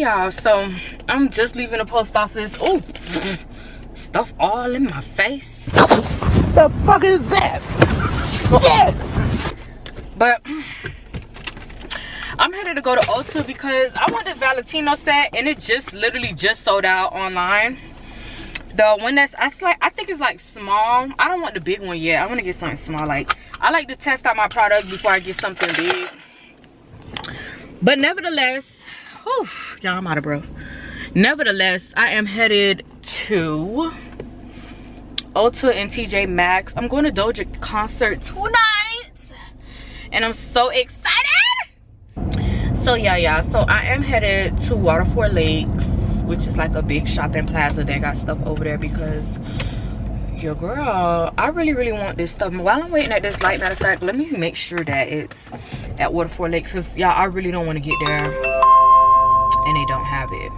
y'all, so I'm just leaving the post office. Oh, stuff all in my face. The fuck is that? Shit! But I'm headed to go to Ulta because I want this Valentino set, and it just literally just sold out online. The one I think it's like small. I don't want the big one yet. I want to get something small. Like, I like to test out my product before I get something big. But nevertheless, whew, y'all, I'm out of breath. Nevertheless, I am headed to Ulta and TJ Maxx. I'm going to Doja concert tonight, and I'm so excited. So yeah, y'all, so I am headed to Waterford Lakes, which is like a big shopping plaza that got stuff over there, because your girl, I really want this stuff. While I'm waiting at this light, matter of fact, let me make sure that it's at Waterford Lakes, because y'all, I really don't want to get there and they don't have it.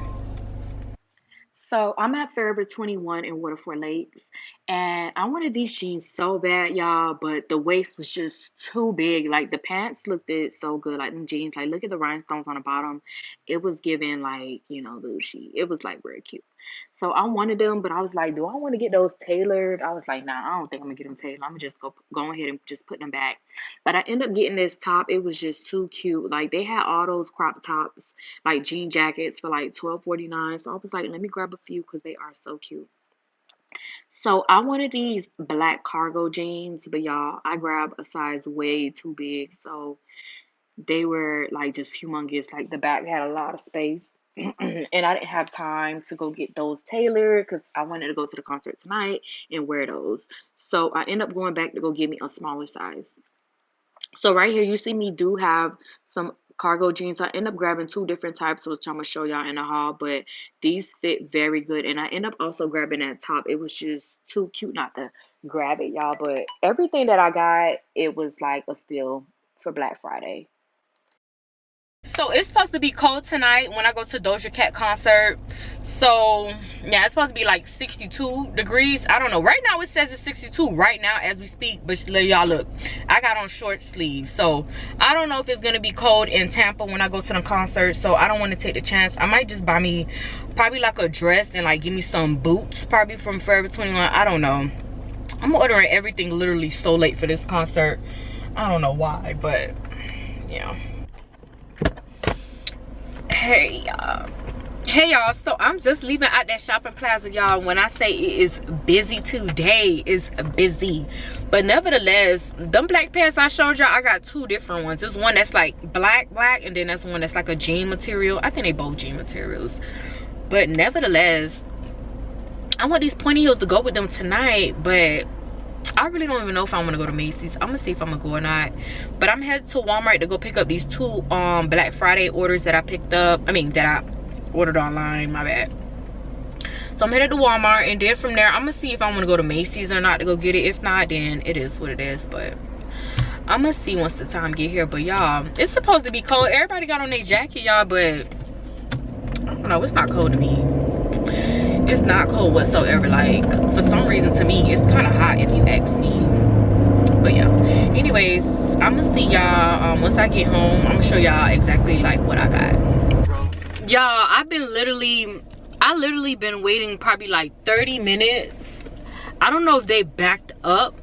So I'm at Forever 21 in Waterford Lakes, and I wanted these jeans so bad, y'all, but the waist was just too big. Like, the pants looked so good, like them jeans, like, look at the rhinestones on the bottom. It was giving, like, you know, Lucy. It was like very cute. So I wanted them, but I was like, do I want to get those tailored? I was like, nah, I don't think I'm gonna get them tailored. I'm gonna just go ahead and just put them back. But I ended up getting this top. It was just too cute. Like, they had all those crop tops, like jean jackets, for like $12.49. So I was like, let me grab a few because they are so cute. So I wanted these black cargo jeans, but y'all, I grabbed a size way too big. So they were like just humongous. Like, the back had a lot of space. And I didn't have time to go get those tailored because I wanted to go to the concert tonight and wear those. So I ended up going back to go get me a smaller size. So right here, you see me do have some cargo jeans. I end up grabbing two different types, which I'm going to show y'all in the haul. But these fit very good. And I end up also grabbing that top. It was just too cute not to grab it, y'all. But everything that I got, it was like a steal for Black Friday. So it's supposed to be cold tonight when I go to Doja Cat concert. So yeah, it's supposed to be like 62 degrees. I don't know. Right now it says it's 62 right now as we speak. But y'all, look, I got on short sleeves. So I don't know if it's going to be cold in Tampa when I go to the concert. So I don't want to take the chance. I might just buy me probably like a dress and like give me some boots probably from Forever 21. I don't know. I'm ordering everything literally so late for this concert. I don't know why, but yeah. Hey y'all, so I'm just leaving out that shopping plaza, y'all. When I say it is busy today, it's busy. But nevertheless, them black pants I showed y'all, I got two different ones. There's one that's like black, and then there's one that's like a jean material. I think they both jean materials. But nevertheless, I want these pointy heels to go with them tonight, but I really don't even know if I want to go to Macy's. I'm gonna see if I'm gonna go or not. But I'm headed to Walmart to go pick up these two Black Friday orders that I picked up. That I ordered online, my bad. So I'm headed to Walmart, and then from there I'm gonna see if I want to go to Macy's or not to go get it. If not, then it is what it is. But I'm gonna see once the time get here. But y'all, it's supposed to be cold. Everybody got on their jacket, y'all, but I don't know, it's not cold to me. It's not cold whatsoever. Like, for some reason, to me, it's kind of hot if you ask me. But yeah, anyways, I'm gonna see y'all once I get home. I'm gonna show y'all exactly like what I got. Y'all, I literally been waiting probably like 30 minutes. I don't know if they backed up,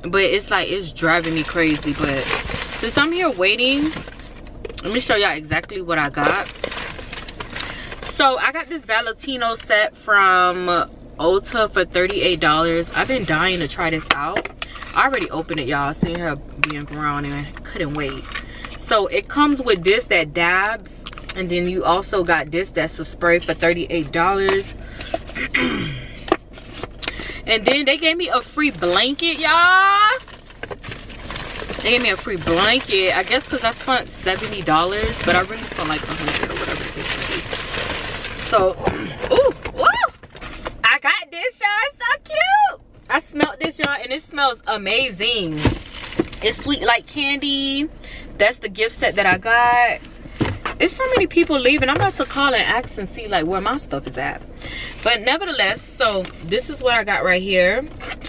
but it's like, it's driving me crazy. But since I'm here waiting, let me show y'all exactly what I got. So I got this Valentino set from Ulta for $38. I've been dying to try this out. I already opened it, y'all. Seeing her being brown and couldn't wait. So it comes with this that dabs, and then you also got this that's a spray for $38. And then they gave me a free blanket, y'all. They gave me a free blanket. I guess because I spent $70, but I really spent like $100 or whatever. So, ooh, I got this, y'all. It's so cute. I smelled this, y'all, and it smells amazing. It's sweet like candy. That's the gift set that I got. There's so many people leaving. I'm about to call and ask and see like where my stuff is at. But nevertheless, so this is what I got right here.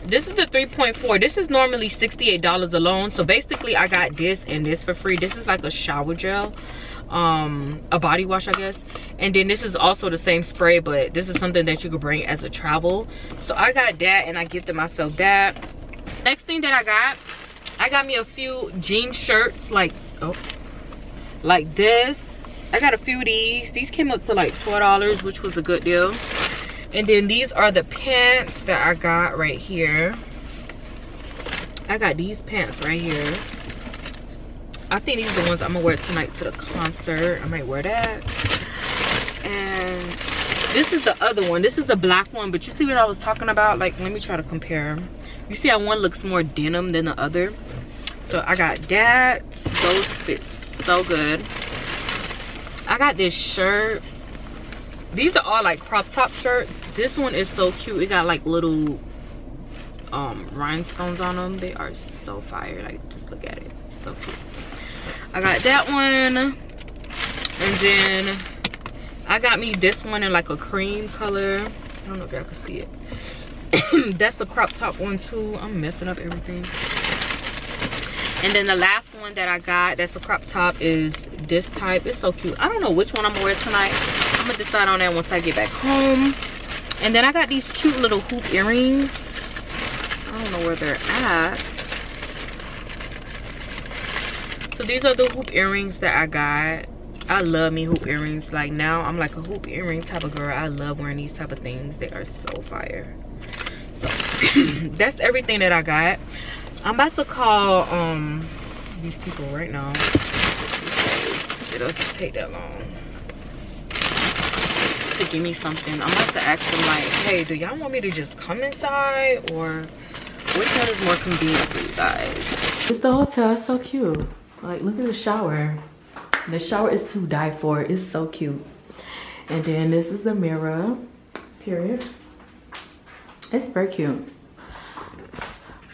This is the 3.4. This is normally $68 alone. So basically I got this and this for free. This is like a shower gel. a body wash, I guess. And then this is also the same spray, but this is something that you could bring as a travel. So I got that, and I gifted myself that. Next thing that I got me a few jean shirts, like this. I got a few of these. These came up to like $12, which was a good deal. And then these are the pants that I got right here. I got these pants right here. I think these are the ones I'm gonna wear tonight to the concert. I might wear that. And this is the other one. This is the black one, but you see what I was talking about? Like, let me try to compare. You see how one looks more denim than the other? So I got that. Those fit so good. I got this shirt. These are all like crop top shirts. This one is so cute. It got like little rhinestones on them. They are so fire. Like, just look at it. It's so cute. I got that one. And then I got me this one in like a cream color. I don't know if y'all can see it. That's the crop top one too. I'm messing up everything. And then the last one that I got that's a crop top is this type. It's so cute. I don't know which one I'm gonna wear tonight. I'm gonna decide on that once I get back home. And then I got these cute little hoop earrings. I don't know where they're at. So these are the hoop earrings that I got. I love me hoop earrings. Like, now I'm like a hoop earring type of girl. I love wearing these type of things. They are so fire. So that's everything that I got. I'm about to call these people right now. It doesn't take that long to give me something. I'm about to ask them like, hey, do y'all want me to just come inside, or which one is more convenient for you guys? It's the hotel. It's so cute. Like, look at the shower. The shower is to die for. It's so cute. And then this is the mirror. Period. It's very cute.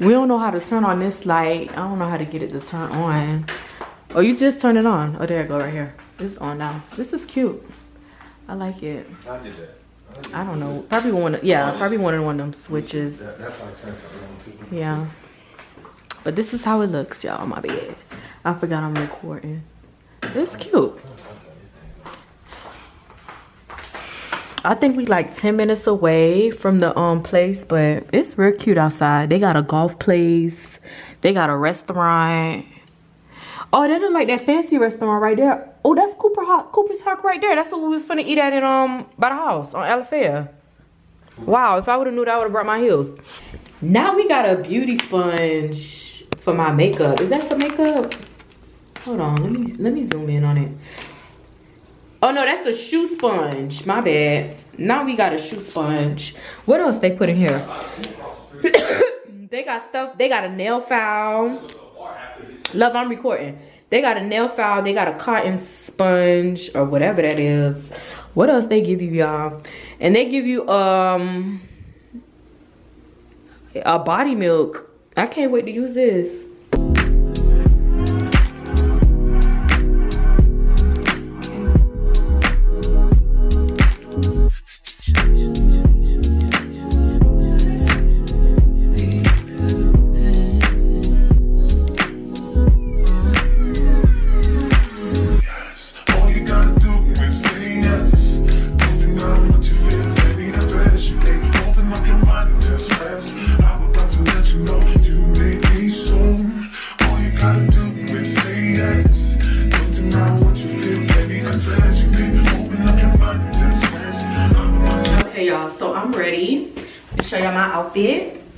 We don't know how to turn on this light. I don't know how to get it to turn on. Oh, you just turn it on. Oh, there it go right here. It's on now. This is cute. I like it. I did that. I don't know. Probably one. Yeah, probably one of them switches. Yeah. But this is how it looks, y'all. My bad. I forgot I'm recording. It's cute. I think we like 10 minutes away from the place, but it's real cute outside. They got a golf place. They got a restaurant. Oh, they look like that fancy restaurant right there. Oh, that's Cooper's Hawk right there. That's what we was finna eat at in by the house on Alafaya. Wow, if I would have knew that, I would have brought my heels. Now we got a beauty sponge for my makeup. Is that for makeup? Hold on, let me zoom in on it. Oh no, that's a shoe sponge. My bad. Now we got a shoe sponge. What else they put in here? They got stuff. They got a nail file. Love, I'm recording. They got a nail file. They got a cotton sponge or whatever that is. What else they give you, y'all? And they give you a body milk. I can't wait to use this.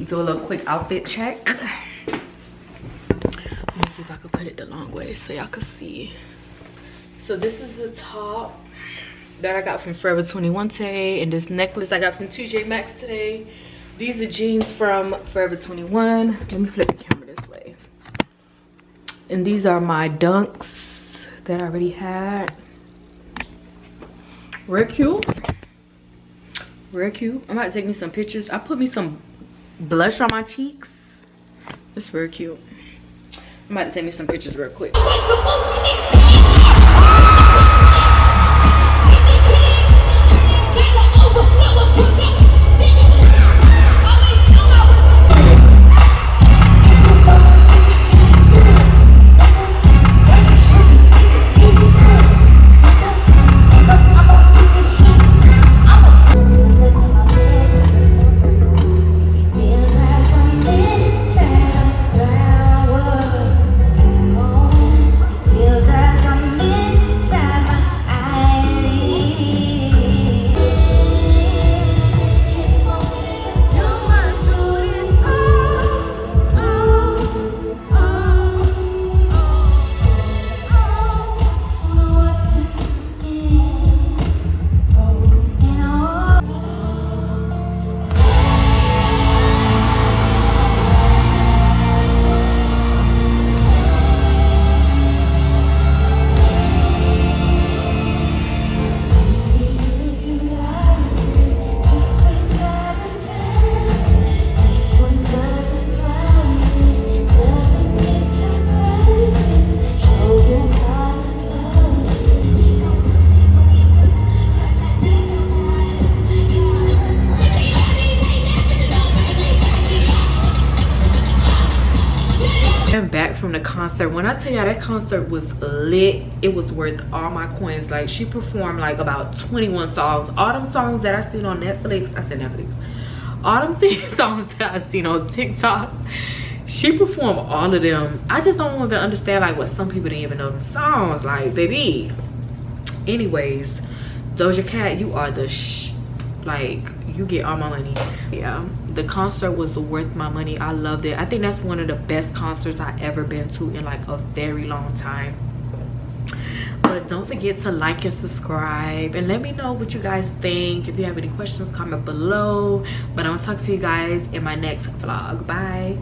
Do a little quick outfit check. Let me see if I can put it the long way so y'all can see. So this is the top that I got from Forever 21 today, and this necklace I got from TJ Maxx today. These are jeans from Forever 21. Let me flip the camera this way. And these are my dunks that I already had. Real cute. Real cute. I might take me some pictures. I put me some blush on my cheeks. It's very cute. I'm about to take me some pictures real quick. back from the concert. When I tell y'all, that concert was lit. It was worth all my coins. Like, she performed like about 21 songs. All them songs that I seen on Netflix, all them songs that I seen on TikTok, she performed all of them. I just don't even understand like what some people didn't even know them songs. Like, baby. Anyways, Doja Cat, you are the like, you get all my money. Yeah, the concert was worth my money. I loved it. I think that's one of the best concerts I ever been to in like a very long time. But don't forget to like and subscribe, and let me know what you guys think. If you have any questions, comment below. But I'll talk to you guys in my next vlog. Bye.